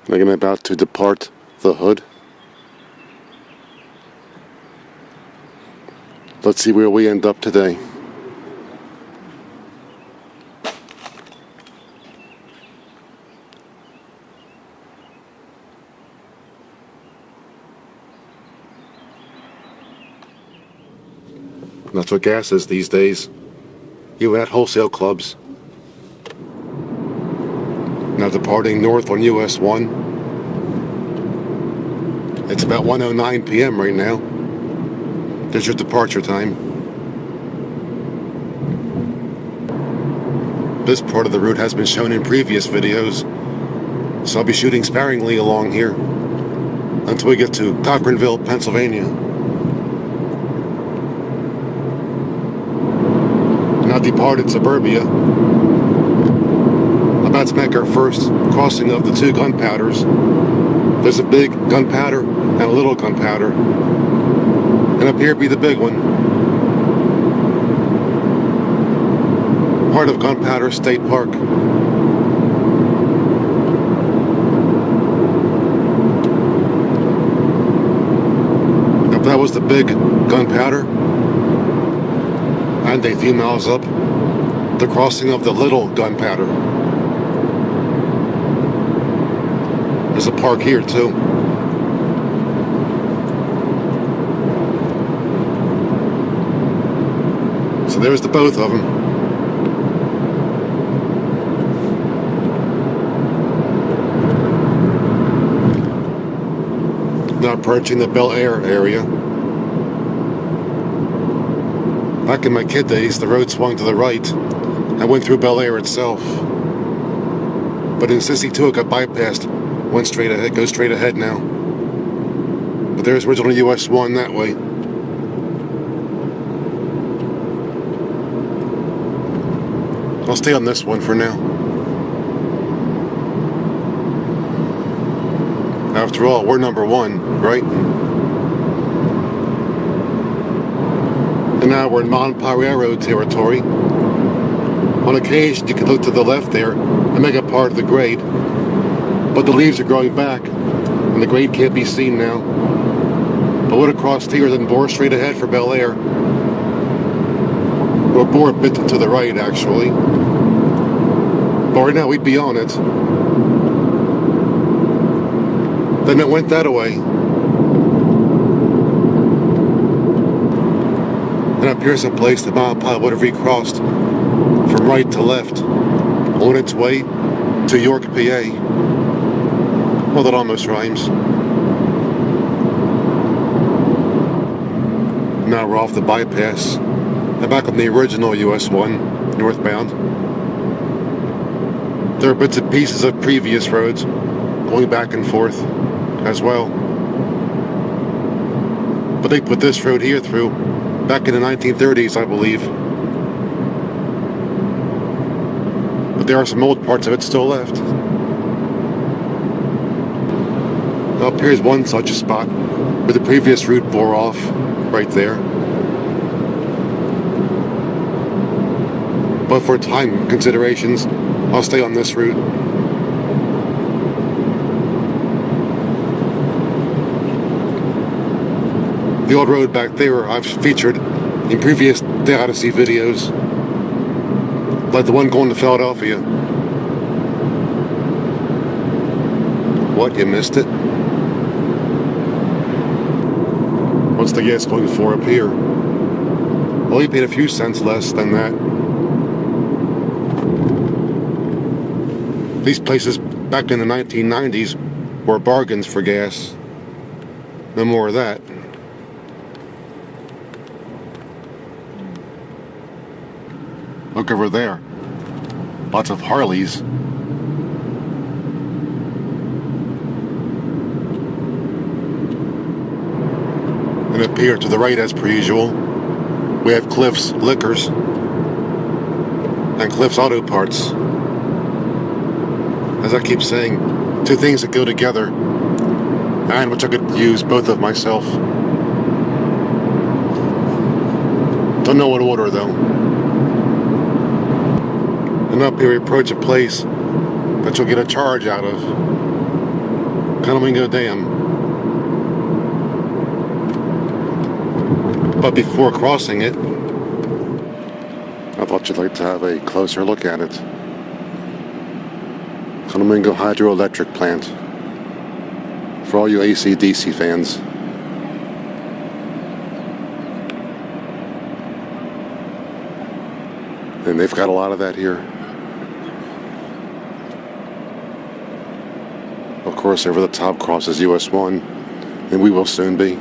Like I'm about to depart the hood. Let's see where we end up today. That's what gas is these days. You at wholesale clubs. Now departing north on US 1. It's about 1:09 p.m. right now. There's your departure time. This part of the route has been shown in previous videos, so I'll be shooting sparingly along here until we get to Cochranville, Pennsylvania. Now departed suburbia. About to make our first crossing of the two gunpowders. There's a big gunpowder and a little gunpowder. And up here be the big one. Part of Gunpowder State Park. If that was the big gunpowder, and a few miles up, the crossing of the little gunpowder. There's a park here too. So there's the both of them. Now approaching the Bel Air area. Back in my kid days, the road swung to the right and went through Bel Air itself. But in Sissy 2 it got bypassed. Went straight ahead, goes straight ahead now. But there's original US 1 that way. I'll stay on this one for now. After all, we're number 1, right? And now we're in Mon Railroad territory. On occasion, you can look to the left there and make a part of the grade. But the leaves are growing back, and the grade can't be seen now. But would have crossed here, then bore straight ahead for Bel Air. Or bore a bit to the right, actually. But right now, we'd be on it. Then it went that way. And up here's a place that Mile Pie would have recrossed from right to left on its way to York, PA. Well, that almost rhymes. Now we're off the bypass and back on the original US 1, northbound. There are bits and pieces of previous roads going back and forth as well. But they put this road here through back in the 1930s, I believe. But there are some old parts of it still left. Up here's one such a spot where the previous route bore off, right there. But for time considerations, I'll stay on this route. The old road back there I've featured in previous The Odyssey videos, like the one going to Philadelphia. What, you missed it? What's the gas going for up here? Well, he paid a few cents less than that. These places back in the 1990s were bargains for gas. No more of that. Look over there. Lots of Harleys. And up here to the right, as per usual, we have Cliff's Liquors and Cliff's Auto Parts. As I keep saying, two things that go together, and which I could use both of myself. Don't know what order though. And up here we approach a place that you'll get a charge out of. Conowingo Dam. But before crossing it, I thought you'd like to have a closer look at it. Conowingo Hydroelectric Plant. For all you AC/DC fans. And they've got a lot of that here. Of course, over the top crosses US 1, and we will soon be.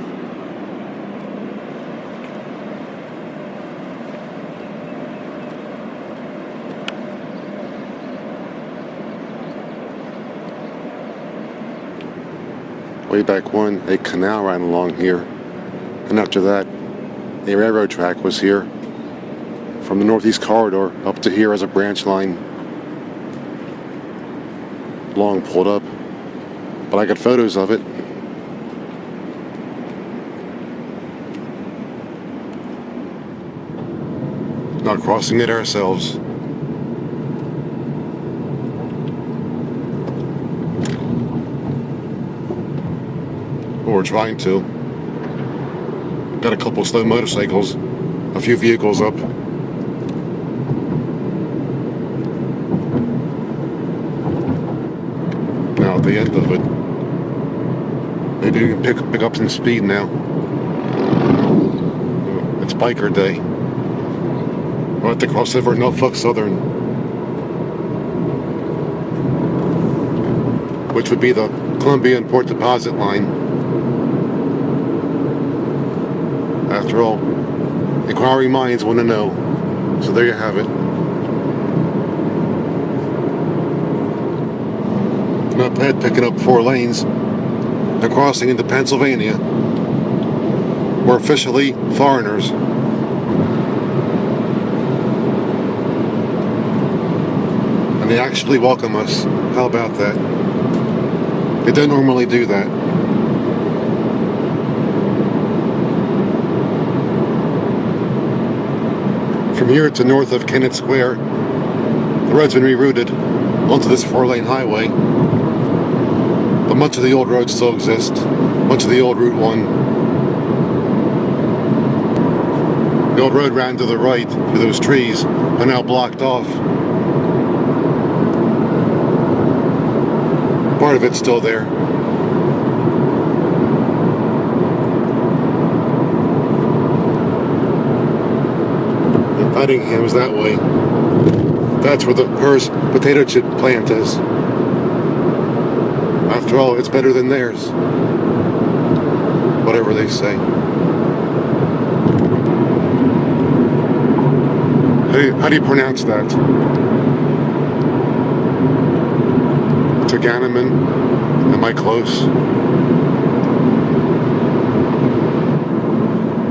Way back when, a canal ran along here, and after that, a railroad track was here. From the Northeast Corridor up to here as a branch line. Long pulled up. But I got photos of it. Not crossing it ourselves. Or we're trying to. Got a couple slow motorcycles. A few vehicles up. Now at the end of it, they do pick up some speed now. It's biker day. We're at the crossover Norfolk Southern, which would be the Columbia and Port Deposit line. After all, inquiring minds want to know. So there you have it. Moped picking up 4 lanes. They're crossing into Pennsylvania. We're officially foreigners. And they actually welcome us. How about that? They don't normally do that. From here to north of Kennett Square, the road's been rerouted onto this 4-lane highway. But much of the old roads still exist. Much of the old Route 1. The old road ran to the right through those trees, are now blocked off. Part of it's still there. Nottingham's that way. That's where the Hearst potato chip plant is. After all, it's better than theirs. Whatever they say. How do you pronounce that? Taganaman? Am I close?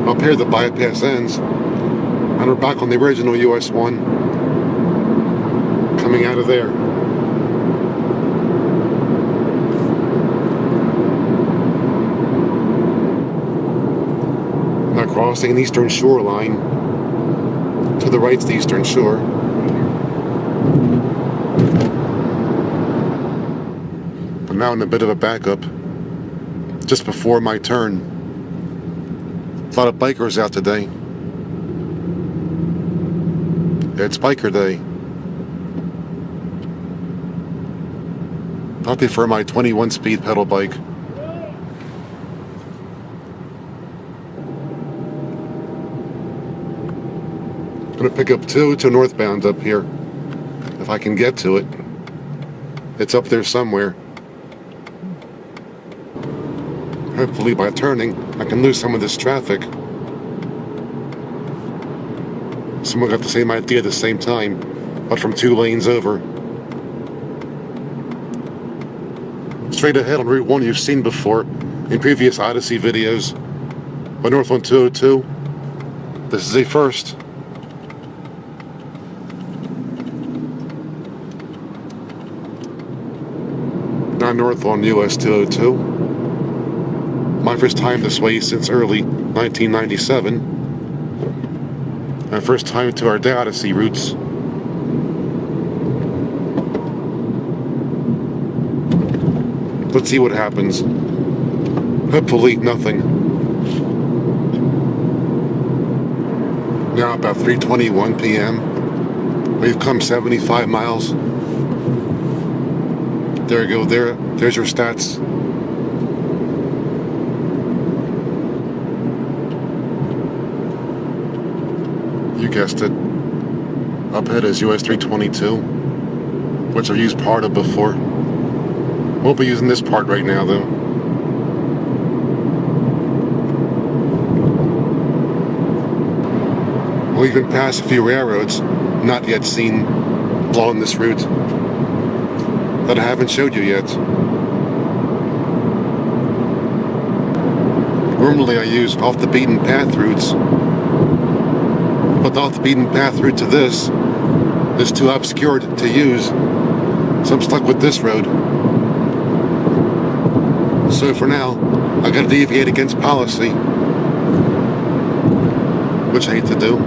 Up here the bypass ends. And we're back on the original US 1. Coming out of there. Now crossing an eastern shore line. To the right's the eastern shore. I'm now in a bit of a backup. Just before my turn. A lot of bikers out today. It's biker day. I prefer my 21 speed pedal bike. I'm gonna pick up two northbound up here. If I can get to it. It's up there somewhere. Hopefully by turning, I can lose some of this traffic. Someone got the same idea at the same time, but from 2 lanes over. Straight ahead on Route 1 you've seen before in previous Odyssey videos. But north on 202, this is a first. Now north on US 202. My first time this way since early 1997. My first time to our Odyssey routes. Let's see what happens. Hopefully nothing. Now about 3:21 p.m. We've come 75 miles. There you go. There's your stats. You guessed it. Up ahead is US 322, which I've used part of before. Won't be using this part right now though. We'll even pass a few railroads not yet seen along this route that I haven't showed you yet. Normally I use off the beaten path routes, but the off the beaten path route to this is too obscured to use, so I'm stuck with this road. So for now, I gotta deviate against policy, which I hate to do.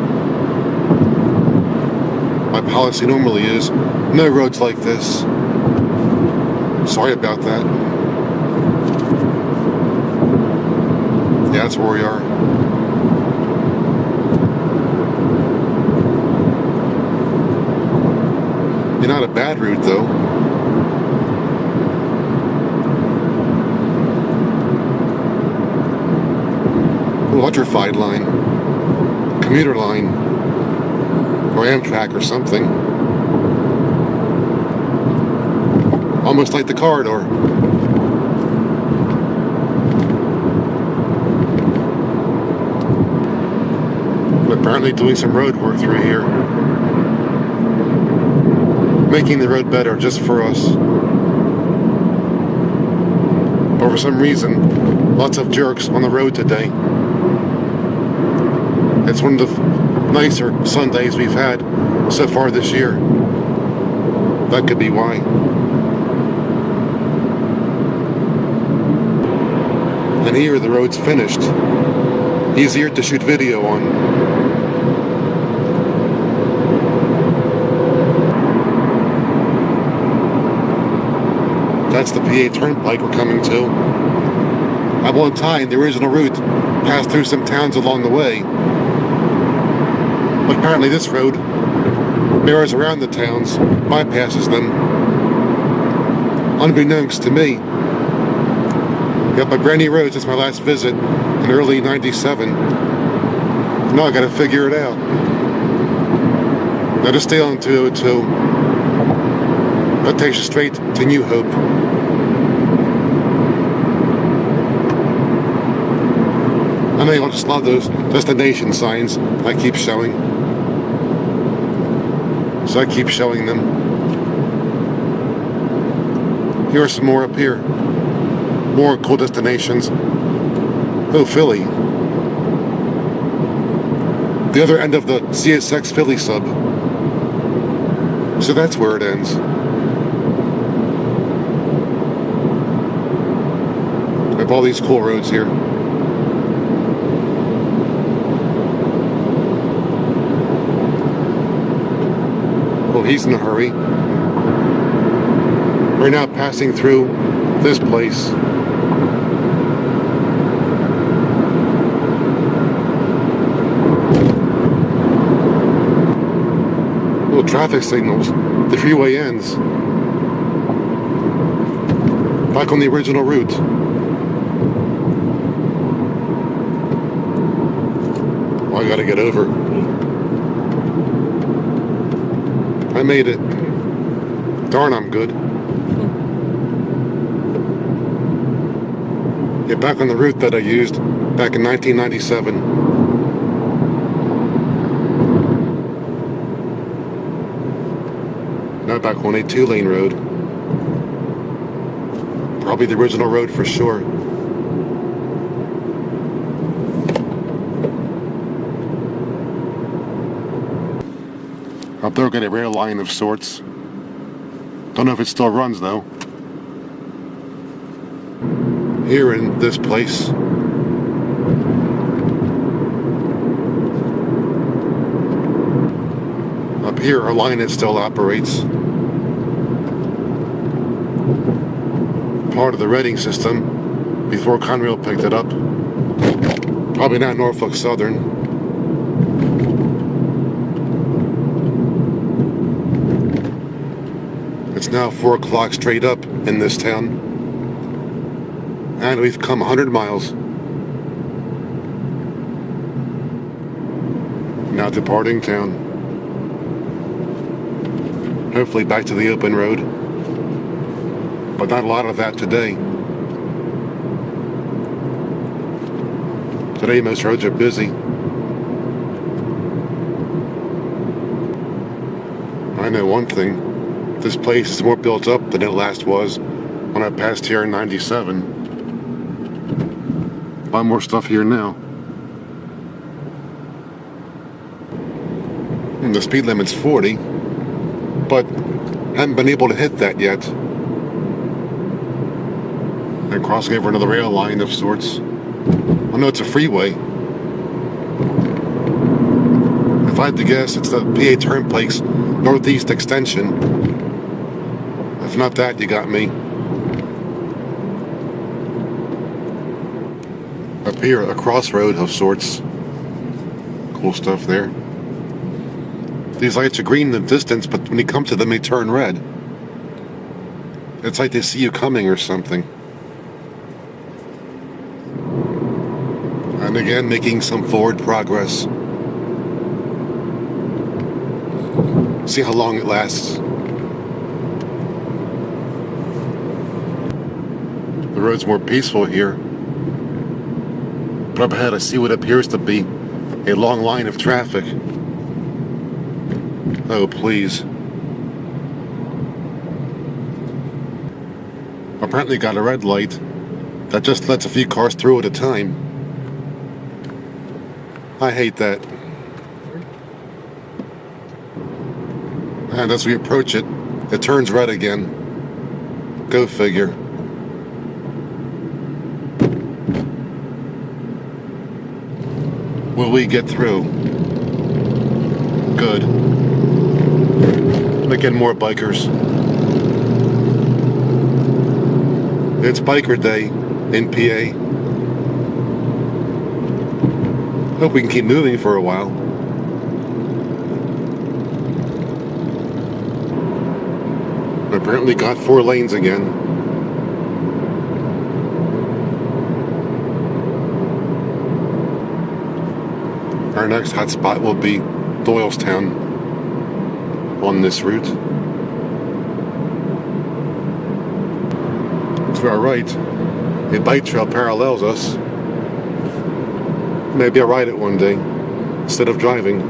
My policy normally is no roads like this. Sorry about that. Yeah, that's where we are. You're not a bad route though. Electrified line, commuter line, or Amtrak or something. Almost like the corridor. But apparently doing some road work through here, making the road better just for us. But for some reason, lots of jerks on the road today. It's one of the nicer Sundays we've had so far this year. That could be why. And here the road's finished. Easier to shoot video on. That's the PA Turnpike we're coming to. At one time, the original route passed through some towns along the way. But apparently this road mirrors around the towns, bypasses them. Unbeknownst to me. Got my brand new road since my last visit in early '97. Now I gotta figure it out. Now just stay on 202. That takes you straight to New Hope. I know you just love those destination signs I keep showing. So I keep showing them. Here are some more up here. More cool destinations. Oh, Philly. The other end of the CSX Philly sub. So that's where it ends. I have all these cool roads here. Oh, he's in a hurry. We're now passing through this place. Little traffic signals. The freeway ends. Back on the original route. Oh, I gotta get over. I made it. Darn, I'm good. Get back on the route that I used back in 1997. Now back on a 2-lane road. Probably the original road for sure. Up there, got a rail line of sorts. Don't know if it still runs though. Here in this place. Up here, a line that still operates. part of the rating system before Conrail picked it up. Probably not Norfolk Southern. It's now 4 o'clock straight up in this town. And we've come 100 miles. Now departing town. Hopefully back to the open road. But not a lot of that today. Today most roads are busy. I know one thing. This place is more built up than it last was when I passed here in '97. A lot more stuff here now. The speed limit's 40, but haven't been able to hit that yet. I'm crossing over another rail line of sorts. I know it's a freeway. If I had to guess, it's the PA Turnpike's northeast extension. If not that, you got me. Up here, a crossroad of sorts. Cool stuff there. These lights are green in the distance, but when you come to them, they turn red. It's like they see you coming or something. And again, making some forward progress. See how long it lasts. The road's more peaceful here. But up ahead I see what appears to be a long line of traffic. Oh, please. Apparently got a red light that just lets a few cars through at a time. I hate that. And as we approach it, it turns red again. Go figure. Will we get through? Good. Making more bikers. It's biker day in PA. Hope we can keep moving for a while. Apparently got 4 lanes again. Our next hot spot will be Doylestown on this route. To our right, a bike trail parallels us. Maybe I'll ride it one day instead of driving.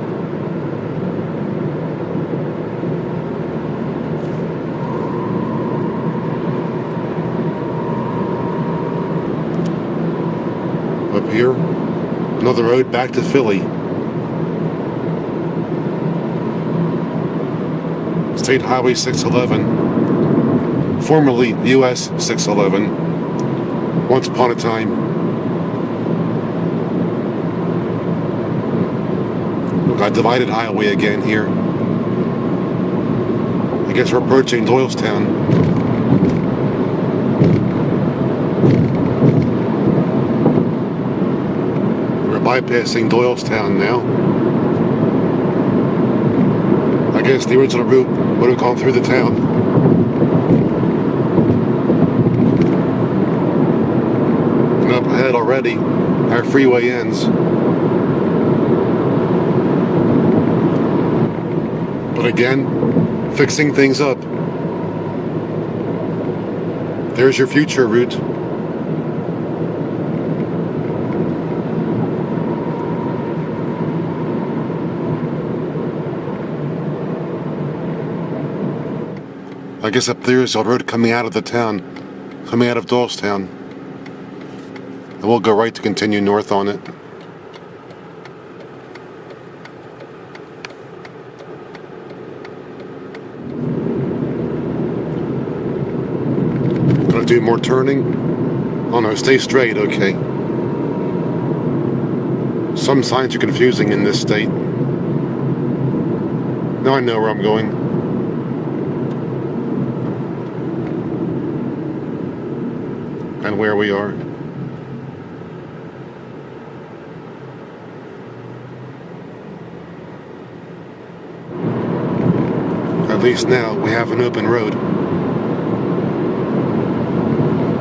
Up here, another road back to Philly. State Highway 611, formerly US 611, once upon a time. Got divided highway again here. I guess we're approaching Doylestown. We're bypassing Doylestown now. I guess the original route would have gone through the town. And up ahead already, our freeway ends. But again, fixing things up. There's your future route. I guess up there is a road coming out of the town, coming out of Doylestown. And we'll go right to continue north on it. Gonna do more turning? Oh no, stay straight, okay. Some signs are confusing in this state. Now I know where I'm going. and where we are. At least now we have an open road.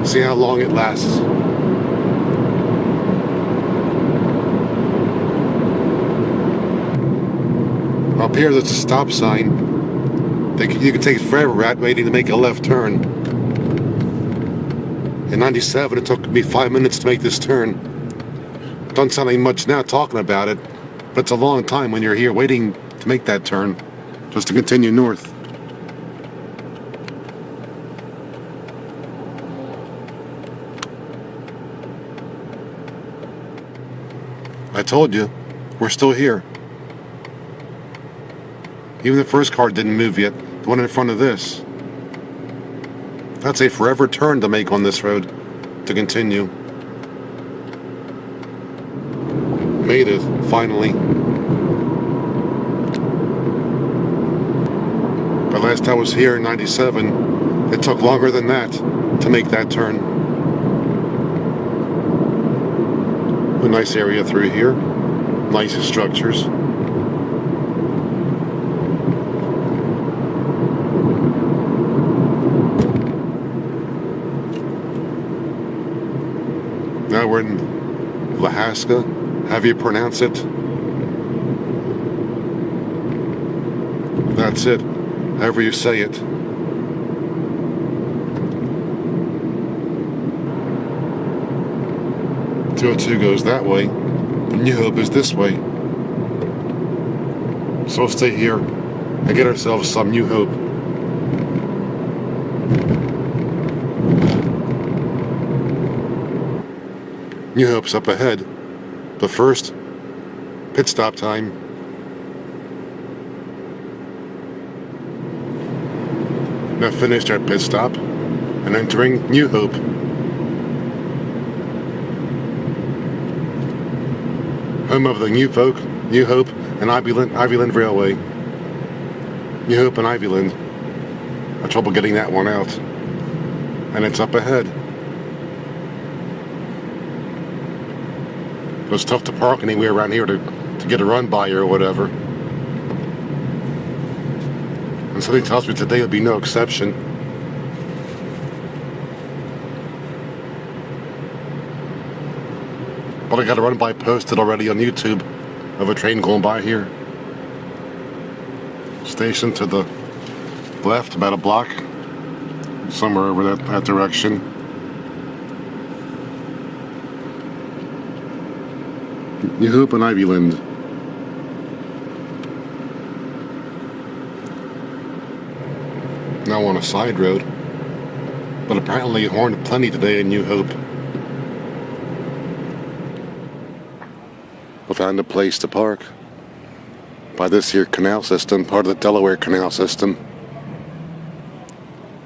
See how long it lasts. Up here there's a stop sign. You can take forever at waiting to make a left turn. In 97 it took me 5 minutes to make this turn. Doesn't sound like much now talking about it, but it's a long time when you're here waiting to make that turn, just to continue north. I told you, we're still here. Even the first car didn't move yet, the one in front of this. That's a forever turn to make on this road to continue. Made it, finally. But last I was here in 97, it took longer than that to make that turn. A nice area through here, nice structures. Now we're in Lahaska, however you pronounce it. That's it, however you say it. .202 goes that way, New Hope is this way. So we'll stay here and get ourselves some New Hope. New Hope's up ahead, but first, pit stop time. Now finished our pit stop and entering New Hope. Home of the New Hope and Ivyland Railway. New Hope and Ivyland. I had trouble getting that one out. And it's up ahead. It was tough to park anywhere around here to get a run by or whatever. And something tells me today will be no exception. But I got a run by posted already on YouTube of a train going by here. Station to the left, about a block. Somewhere over that direction. New Hope and Ivyland. Now on a side road, but apparently horned plenty today in New Hope. I found a place to park by this here canal system, part of the Delaware Canal system,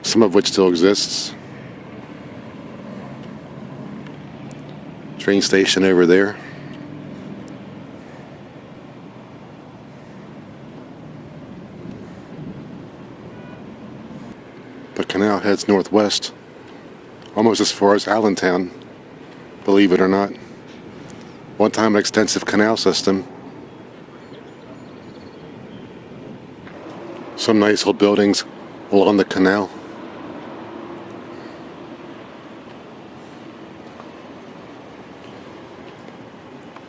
some of which still exists. Train station over there. The canal heads northwest, almost as far as Allentown, believe it or not. One time an extensive canal system. Some nice old buildings along the canal.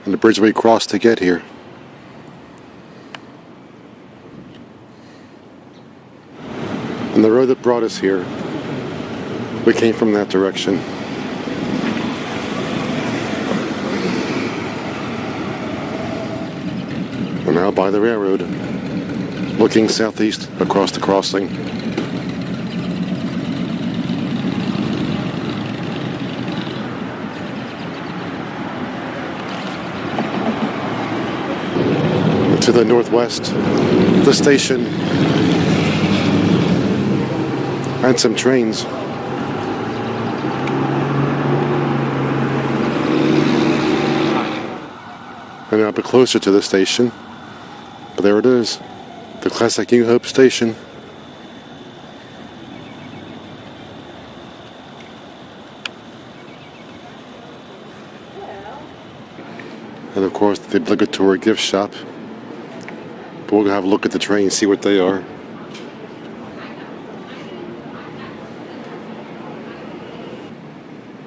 And the bridge we crossed to get here. And the road that brought us here, we came from that direction. We're now by the railroad, looking southeast across the crossing. To the northwest, the station, and some trains. And now a bit closer to the station. But there it is, the classic New Hope station. And of course the obligatory gift shop. But we'll have a look at the train, see what they are.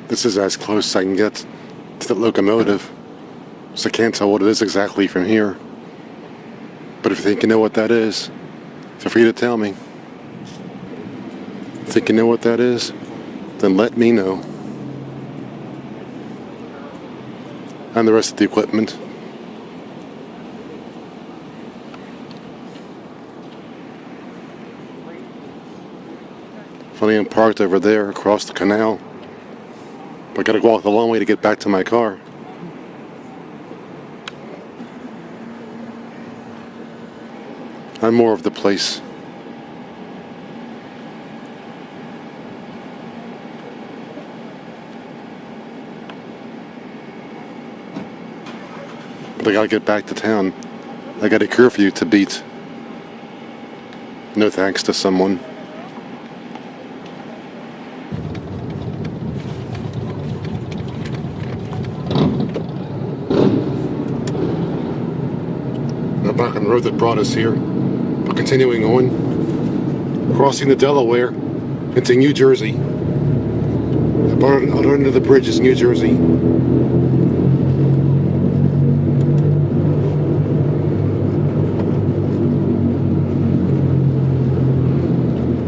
This is as close as I can get to the locomotive, so I can't tell what it is exactly from here. But if you think you know what that is, feel free to tell me. If you think you know what that is, then let me know. And the rest of the equipment. Funny, I'm parked over there across the canal. But I gotta walk a long way to get back to my car. I'm more of the place. But I gotta get back to town. I got a curfew to beat. No thanks to someone. Now back on the road that brought us here. But continuing on, crossing the Delaware into New Jersey. About other end of the bridge is New Jersey.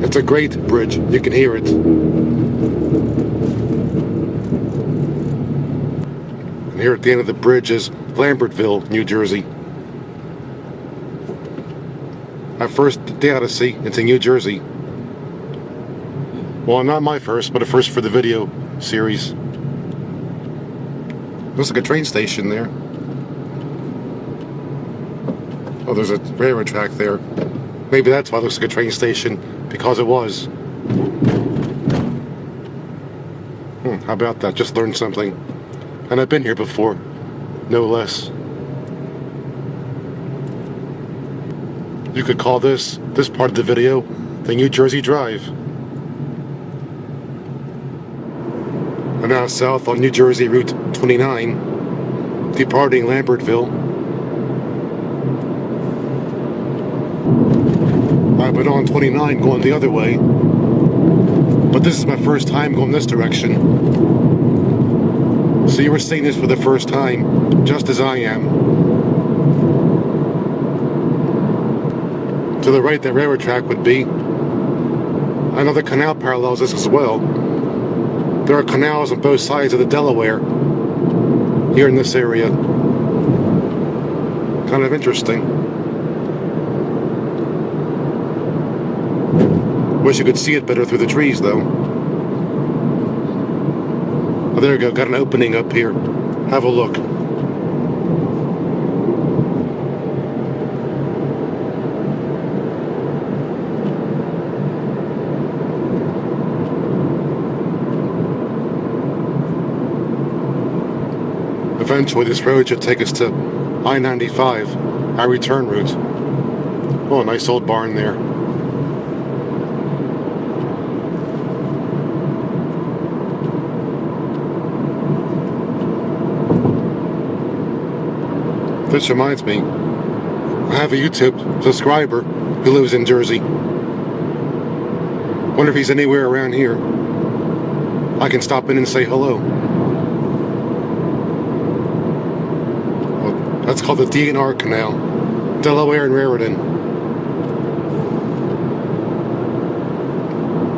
It's a great bridge. You can hear it. And here at the end of the bridge is Lambertville, New Jersey. My first the Odyssey into New Jersey. Well, not my first, but a first for the video series. Looks like a train station there. Oh, there's a railroad track there. Maybe that's why it looks like a train station, because it was. How about that? Just learned something. And I've been here before, no less. You could call this part of the video, the New Jersey Drive. And now south on New Jersey Route 29, departing Lambertville. I've been on 29 going the other way, but this is my first time going this direction. So you were seeing this for the first time, just as I am. To the right, that railroad track would be. I know the canal parallels this as well. There are canals on both sides of the Delaware here in this area. Kind of interesting. Wish you could see it better through the trees, though. Oh, there we go. Got an opening up here. Have a look. Eventually, this road should take us to I-95, our return route. Oh, a nice old barn there. This reminds me, I have a YouTube subscriber who lives in Jersey. Wonder if he's anywhere around here. I can stop in and say hello. That's called the DNR Canal, Delaware and Raritan.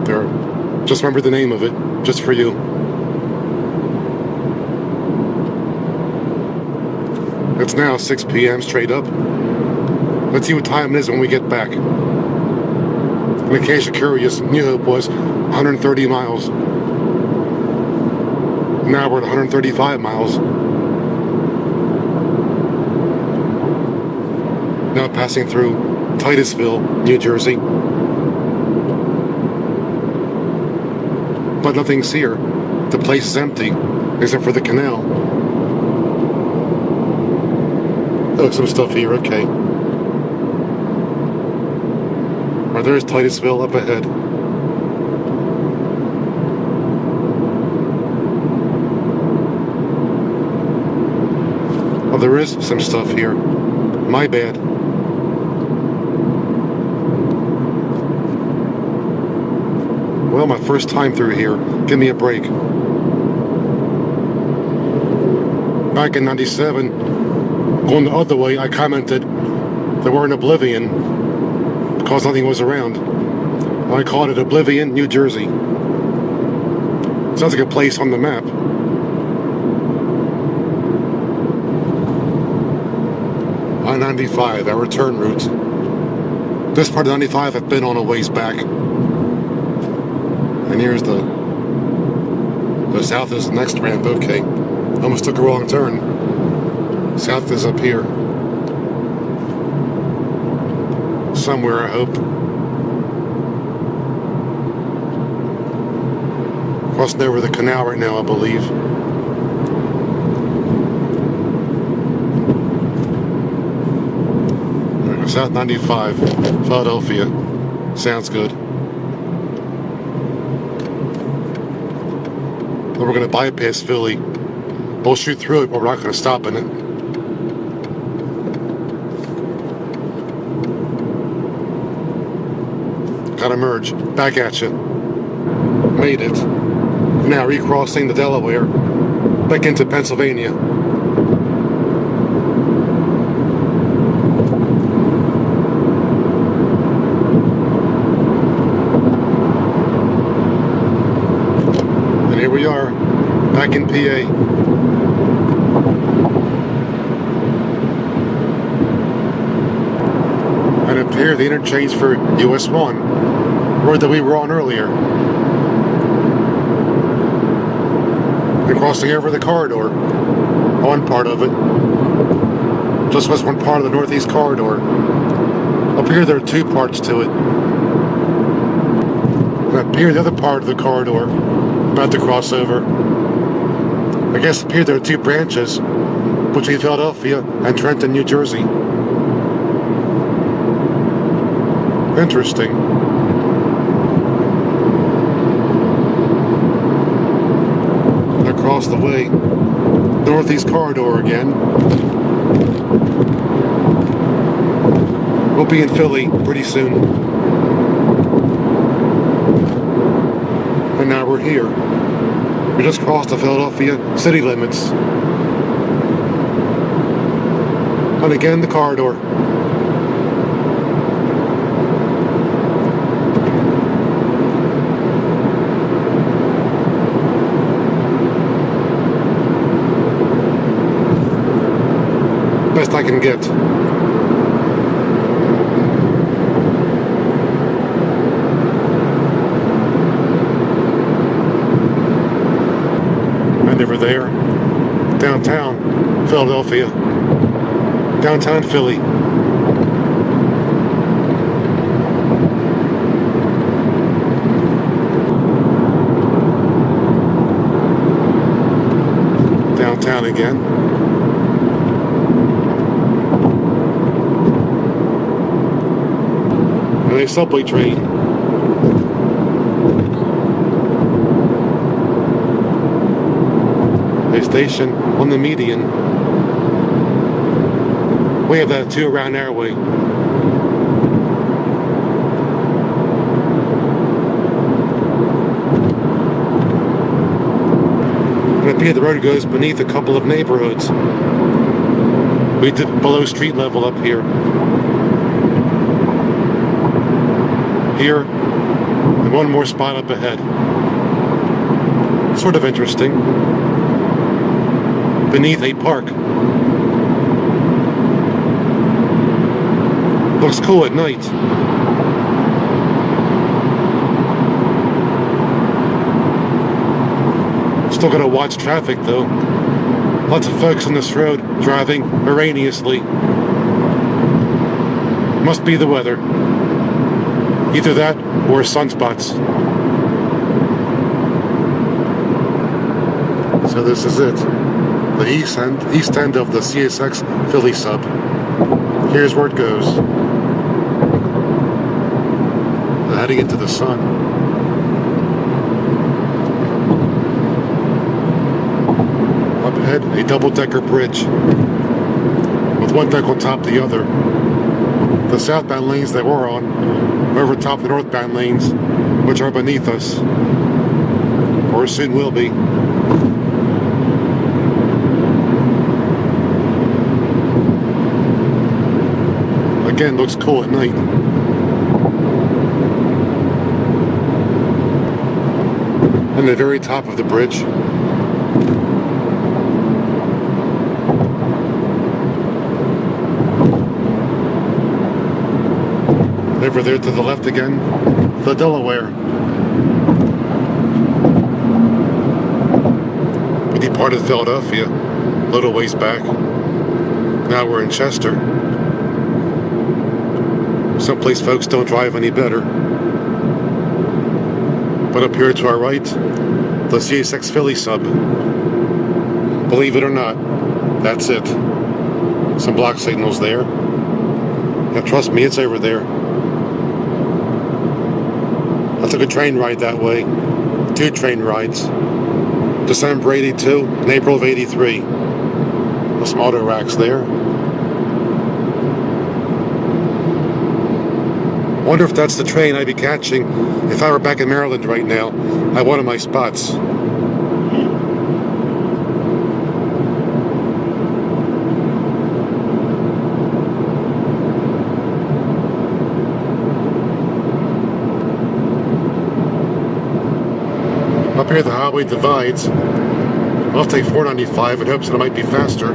There, just remember the name of it, just for you. It's now 6 p.m. straight up. Let's see what time it is when we get back. In case you're curious, New Hope was 130 miles. Now we're at 135 miles. Now passing through Titusville, New Jersey. But nothing's here. The place is empty, except for the canal. Oh, some stuff here, okay. Right, there's Titusville up ahead. Oh, there is some stuff here. My bad. Well, my first time through here. Give me a break. Back in 97, going the other way, I commented that we're in Oblivion because nothing was around. I called it Oblivion, New Jersey. Sounds like a place on the map. I-95, our return route. This part of 95 I've been on a ways back. And here's the south is the next ramp. Okay, almost took a wrong turn. South is up here. Somewhere, I hope. Crossing over the canal right now, I believe. South 95, Philadelphia. Sounds good. Then we're going to bypass Philly. We'll shoot through it, but we're not going to stop in it. Gotta merge. Back at you. Made it. Now recrossing the Delaware. Back into Pennsylvania. Here we are, back in PA. And up here, the interchange for US 1, road that we were on earlier. We're crossing over the corridor, one part of it. Just was one part of the Northeast Corridor. Up here, there are two parts to it. And up here, the other part of the corridor. About to cross over. I guess up here there are two branches between Philadelphia and Trenton, New Jersey. Interesting. And across the way, Northeast Corridor again. We'll be in Philly pretty soon. And now we're here. We just crossed the Philadelphia city limits. And again, the corridor. Best I can get. Over there, downtown Philadelphia, downtown Philly. Downtown again. And a subway train. Station on the median. We have that too around our way. And up here the road goes beneath a couple of neighborhoods. We did below street level up here. Here, and one more spot up ahead. Sort of interesting. Beneath a park. Looks cool at night. Still gotta watch traffic though. Lots of folks on this road driving erroneously. Must be the weather. Either that or sunspots. So this is it. The east end of the CSX Philly sub. Here's where it goes. Heading into the sun. Up ahead, a double-decker bridge. with one deck on top of the other. The southbound lanes they were on are over top of the northbound lanes, which are beneath us, or soon will be. Again, looks cool at night. And the very top of the bridge, over there to the left again, the Delaware. We departed Philadelphia a little ways back. Now we're in Chester. Someplace folks don't drive any better. But up here to our right, the CSX Philly sub. Believe it or not, that's it. Some block signals there. Now trust me, it's over there. I took a train ride that way. 2 train rides. December 82 and April of 83. The some auto racks there. Wonder if that's the train I'd be catching if I were back in Maryland right now at one of my spots. Up here the highway divides. I'll take 495 in hopes that it might be faster.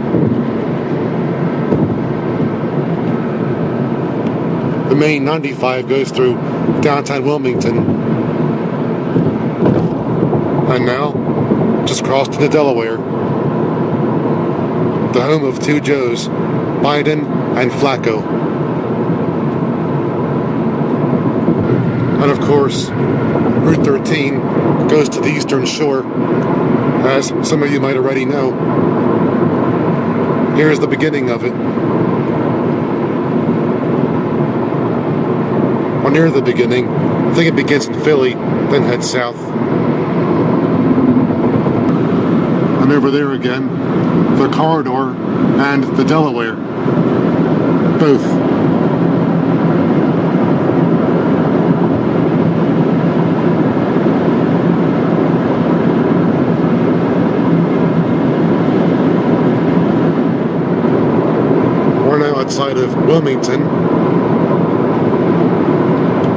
The main 95 goes through downtown Wilmington. And now, just crossed into Delaware. The home of 2 Joes, Biden and Flacco. And of course, Route 13 goes to the Eastern Shore, as some of you might already know. Here's the beginning of it. Or near the beginning. I think it begins in Philly, then heads south. And over there again, the corridor and the Delaware. Both. We're now outside of Wilmington.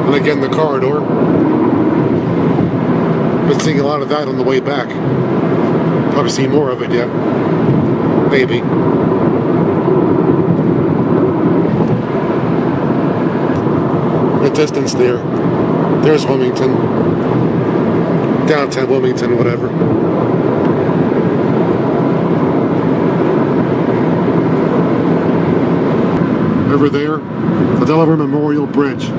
And again, the corridor. Been seeing a lot of that on the way back. Probably see more of it yet. Maybe. In the distance there, there's Wilmington. Downtown Wilmington, whatever. Over there, the Delaware Memorial Bridge.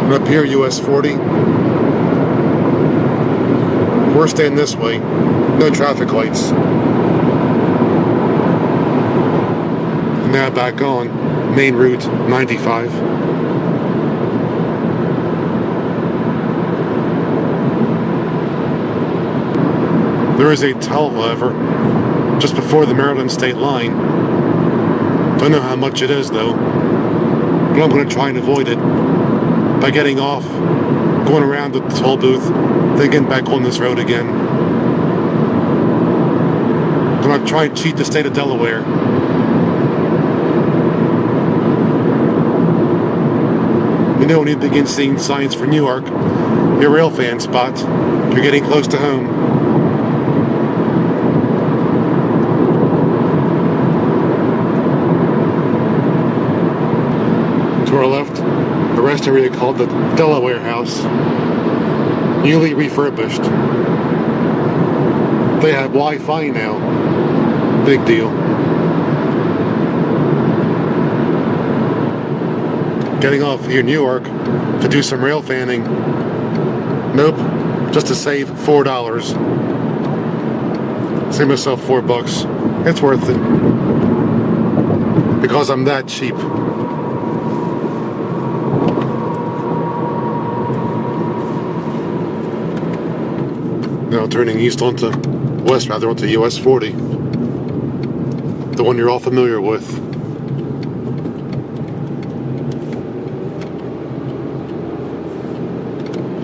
And up here, US 40. We're staying this way. No traffic lights. And now back on main route 95. There is a toll, however, just before the Maryland state line. Don't know how much it is, though. But I'm going to try and avoid it by getting off, going around the toll booth, then getting back on this road again. I'm going to try and cheat the state of Delaware. You know, when you begin seeing signs for Newark, your rail fan spot, you're getting close to home. To our left, the rest area called the Delaware House, newly refurbished. They have Wi-Fi now. Big deal. Getting off here in Newark to do some rail fanning. Nope, just to save $4. Save myself $4. It's worth it. Because I'm that cheap. Now turning east onto west, rather, onto US 40. The one you're all familiar with.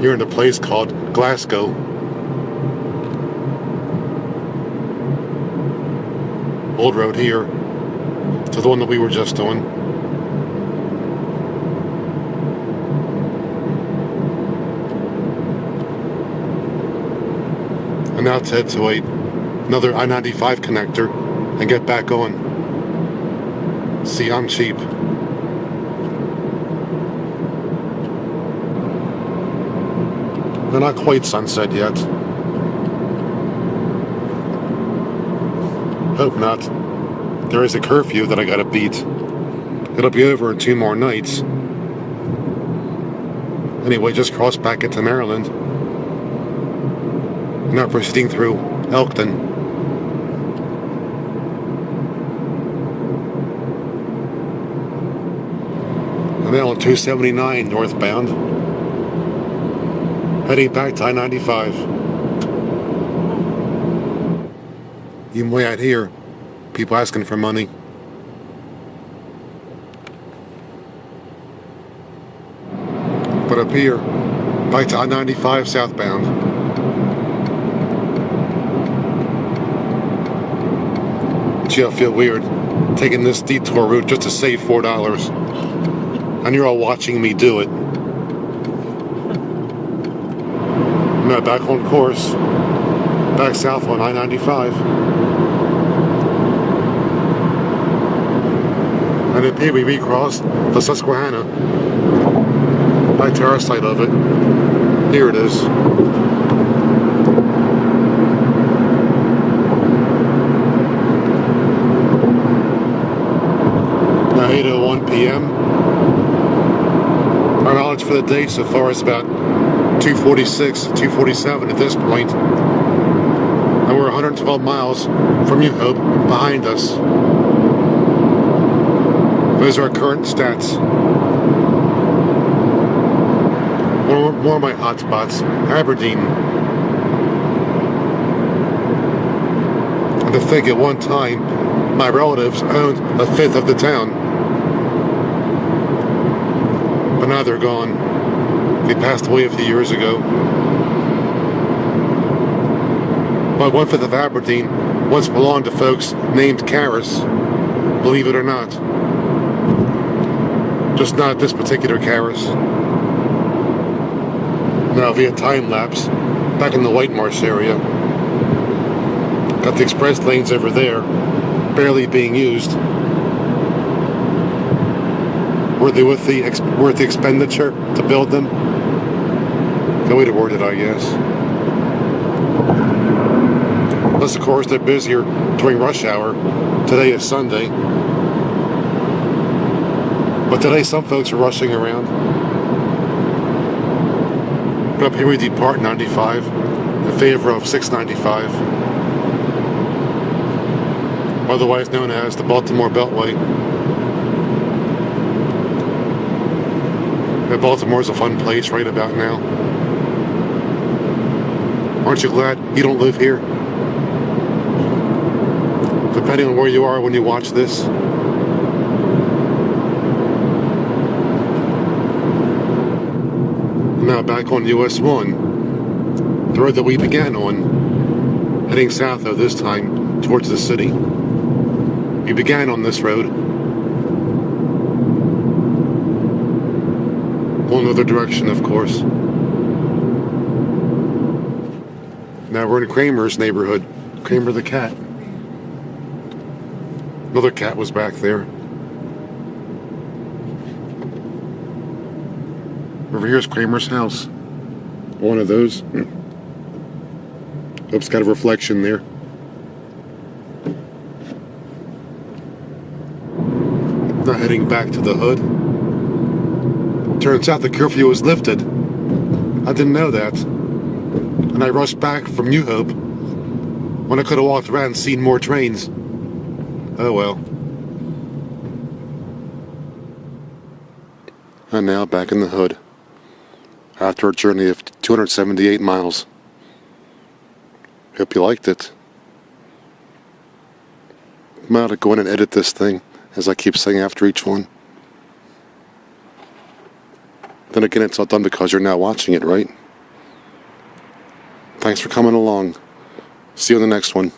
You're in a place called Glasgow. Old road here to the one that we were just on. And now let's head to another I-95 connector and get back on. See, I'm cheap. They're not quite sunset yet. Hope not. There is a curfew that I gotta beat. It'll be over in 2 more nights. Anyway, just crossed back into Maryland. Now proceeding through Elkton. And now on 279 northbound. Heading back to I-95. Even way out here, people asking for money. But up here, back to I-95 southbound. Gee, I feel weird taking this detour route just to save $4. And you're all watching me do it. Now back on course, back south on I-95. And up here we recrossed the Susquehanna. Back to our side of it. Here it is. Now 8:01 p.m. Our mileage for the day so far is about 246, 247 at this point. And we're 112 miles from New Hope behind us. Those are our current stats. More of my hot spots. Aberdeen. And to think at one time, my relatives owned a fifth of the town. But now they're gone. They passed away a few years ago. But 1/5 of Aberdeen once belonged to folks named Karras, believe it or not. Just not this particular Karras. Now via time lapse, back in the White Marsh area. Got the express lanes over there, barely being used. Were they worth the expenditure to build them? The way to word it, I guess. Unless, of course, they're busier during rush hour. Today is Sunday. But today, some folks are rushing around. But up here we depart 95 in favor of 695. Otherwise known as the Baltimore Beltway. And Baltimore's a fun place right about now. Aren't you glad you don't live here? Depending on where you are when you watch this. Now back on US 1, the road that we began on, heading south though this time towards the city. We began on this road, going the other direction, of course. Now we're in Kramer's neighborhood, Kramer the cat. Another cat was back there. Over here's Kramer's house. One of those. Oops, got a reflection there. Now heading back to the hood. Turns out the curfew was lifted. I didn't know that. And I rushed back from New Hope when I could have walked around and seen more trains. Oh well. And now back in the hood. After a journey of 278 miles. Hope you liked it. I'm going to go in and edit this thing, as I keep saying after each one. Then again, it's all done because you're now watching it, right? Thanks for coming along. See you in the next one.